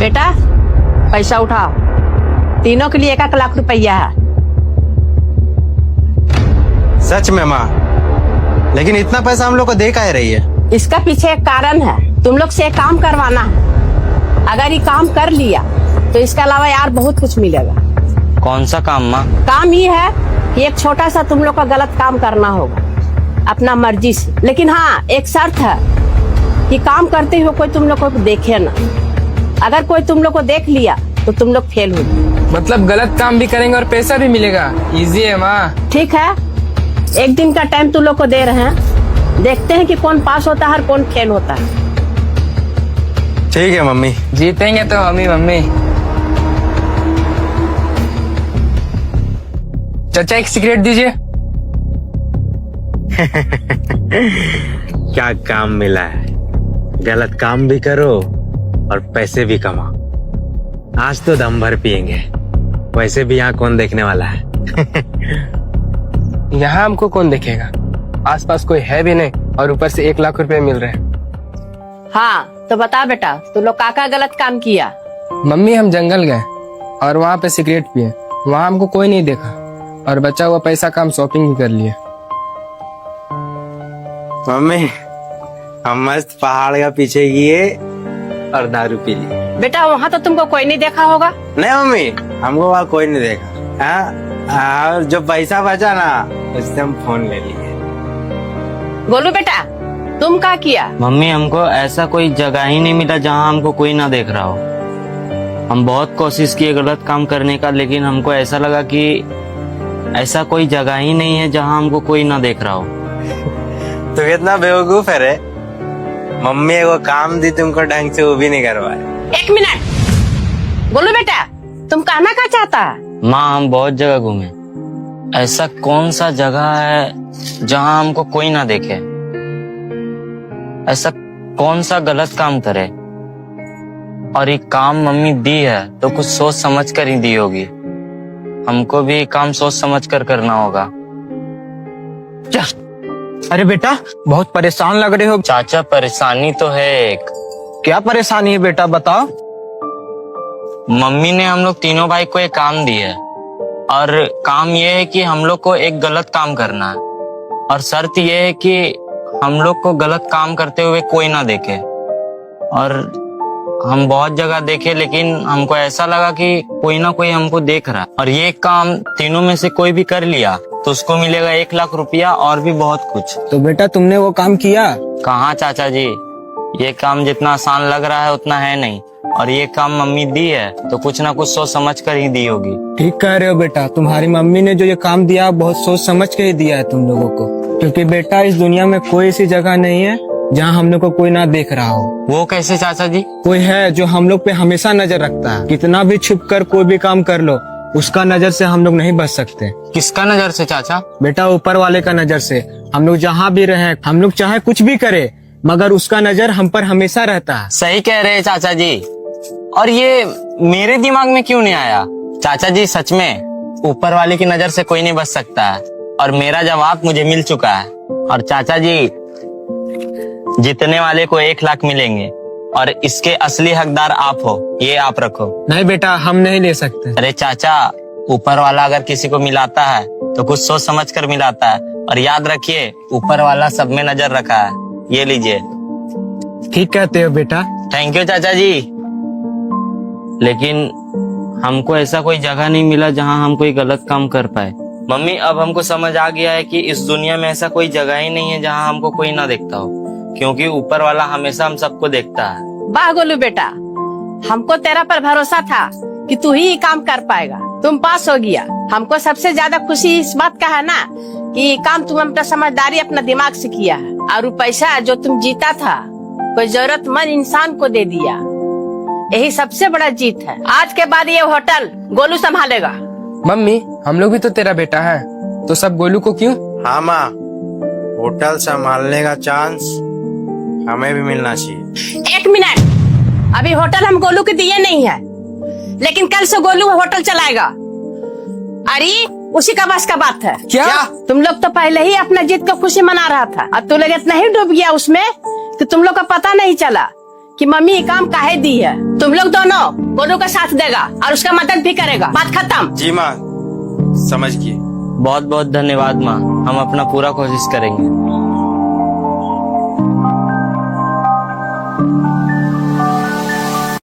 बेटा पैसा उठाओ, तीनों के लिए 1 लाख रुपया है। सच में माँ, लेकिन इतना पैसा हम लोग को दे काहे रही है? इसका पीछे एक कारण है, तुम लोग से एक काम करवाना है। अगर ये काम कर लिया तो इसके अलावा यार बहुत कुछ मिलेगा। कौन सा काम माँ? काम ये है कि एक छोटा सा तुम लोग का गलत काम करना होगा अपना मर्जी से, लेकिन हाँ एक शर्त है कि काम करते हुए कोई तुम लोग को देखे ना। अगर कोई तुम लोग को देख लिया तो तुम लोग फेल हो। मतलब गलत काम भी करेंगे और पैसा भी मिलेगा? इजी है माँ। ठीक है, 1 दिन का टाइम तुम लोग को दे रहे हैं, देखते हैं कि कौन पास होता है और कौन फेल होता है। ठीक है मम्मी। जीतेंगे तो हम ही मम्मी। चाचा एक सिगरेट दीजिए। क्या काम मिला है, गलत काम भी करो और पैसे भी कमाओ। आज तो दम भर पियेंगे, वैसे भी यहाँ कौन देखने वाला है। यहाँ हमको कौन देखेगा, आसपास कोई है भी नहीं और ऊपर से 1 लाख रुपए मिल रहे हैं। हाँ तो बता बेटा, तुम लोग काका गलत काम किया? मम्मी हम जंगल गए और वहाँ पे सिगरेट पिए, वहाँ हमको कोई नहीं देखा और बचा हुआ पैसा का हम शॉपिंग भी कर लिए। मम्मी हम मस्त पहाड़ का पीछे गए और दारू पी ली। बेटा वहाँ तो तुमको कोई नहीं देखा होगा। नहीं मम्मी, हमको वहाँ कोई नहीं देखा। हाँ, और जो पैसा बचा ना उससे हम फोन ले लिए। गोलू बेटा तुम क्या किया? मम्मी हमको ऐसा कोई जगह ही नहीं मिला जहाँ हमको कोई ना देख रहा हो। हम बहुत कोशिश किए गलत काम करने का, लेकिन हमको ऐसा लगा कि ऐसा कोई जगह ही नहीं है जहाँ हमको कोई ना देख रहा हो। तो कितना बेवकूफ है रे, मम्मी को काम दी तुमको ढंग से वो भी नहीं करवाए। 1 मिनट गोलू बेटा, तुम कहना क्या चाहता है? माँ हम बहुत जगह घूमे, ऐसा कौन सा जगह है जहाँ हमको कोई ना देखे? ऐसा कौन सा गलत काम करे? और ये काम मम्मी दी है तो कुछ सोच समझ कर ही दी होगी। हमको भी काम सोच समझ कर करना होगा। अरे बेटा बहुत परेशान लग रहे हो। चाचा परेशानी तो है एक। क्या परेशानी है बेटा बताओ। मम्मी ने हम लोग तीनों भाई को एक काम दी है और काम ये है कि हम लोग को एक गलत काम करना है और शर्त ये है कि हम लोग को गलत काम करते हुए कोई ना देखे। और हम बहुत जगह देखे लेकिन हमको ऐसा लगा कि कोई ना कोई हमको देख रहा है और ये काम तीनों में से कोई भी कर लिया तो उसको मिलेगा 1 लाख रुपया और भी बहुत कुछ। तो बेटा तुमने वो काम किया? कहाँ चाचा जी, ये काम जितना आसान लग रहा है उतना है नहीं और ये काम मम्मी दी है तो कुछ ना कुछ सोच समझ कर ही दी होगी। ठीक कह रहे हो बेटा, तुम्हारी मम्मी ने जो ये काम दिया बहुत सोच समझ के ही दिया है तुम लोगों को, क्योंकि बेटा इस दुनिया में कोई ऐसी जगह नहीं है जहाँ हम लोग को कोई ना देख रहा हो। वो कैसे चाचा जी? कोई है जो हम लोग पे हमेशा नजर रखता है, कितना भी छुप कर कोई भी काम कर लो उसका नजर से हम लोग नहीं बच सकते। किसका नजर से चाचा? बेटा ऊपर वाले का नजर से। हम लोग जहाँ भी रहे, हम लोग चाहे कुछ भी करे मगर उसका नजर हम पर हमेशा रहता है। सही कह रहे हैं चाचा जी। और ये मेरे दिमाग में क्यों नहीं आया? चाचा जी सच में ऊपर वाले की नजर से कोई नहीं बच सकता है और मेरा जवाब मुझे मिल चुका है। और चाचा जी जीतने वाले को 1 लाख मिलेंगे और इसके असली हकदार आप हो, ये आप रखो। नहीं बेटा हम नहीं ले सकते। अरे चाचा, ऊपर वाला अगर किसी को मिलाता है तो कुछ सोच समझ कर मिलाता है और याद रखिए ऊपर वाला सब में नजर रखा है। ये लीजिए। ठीक कहते हो बेटा। थैंक यू चाचा जी। लेकिन हमको ऐसा कोई जगह नहीं मिला जहाँ हम कोई गलत काम कर पाए। मम्मी अब हमको समझ आ गया है कि इस दुनिया में ऐसा कोई जगह ही नहीं है जहाँ हमको कोई ना देखता हो, क्योंकि ऊपर वाला हमेशा हम सबको देखता है। वाह गोलू बेटा, हमको तेरा पर भरोसा था कि तू ही काम कर पाएगा। तुम पास हो गया। हमको सबसे ज्यादा खुशी इस बात का है ना कि ये काम तुम अपना समझदारी अपना दिमाग से किया है और वो पैसा जो तुम जीता था कोई जरूरतमंद इंसान को दे दिया। यही सबसे बड़ा जीत है। आज के बाद ये होटल गोलू संभालेगा। मम्मी हम लोग भी तो तेरा बेटा है, तो सब गोलू को क्यों? हाँ माँ, होटल संभालने का चांस हमें भी मिलना चाहिए। 1 मिनट, अभी होटल हम गोलू के दिए नहीं है, लेकिन कल से गोलू होटल चलाएगा। अरे उसी का बस का बात है। क्या? तुम लोग तो पहले ही अपना जीत को खुशी मना रहा था, अब तू लोग इतना ही डूब गया उसमें कि तुम लोग का पता नहीं चला कि मम्मी ये काम काहे दी है। तुम लोग दोनों गोलू का साथ देगा और उसका मदद भी करेगा। बात खत्म। जी माँ, समझ गए। बहुत बहुत धन्यवाद माँ, हम अपना पूरा कोशिश करेंगे।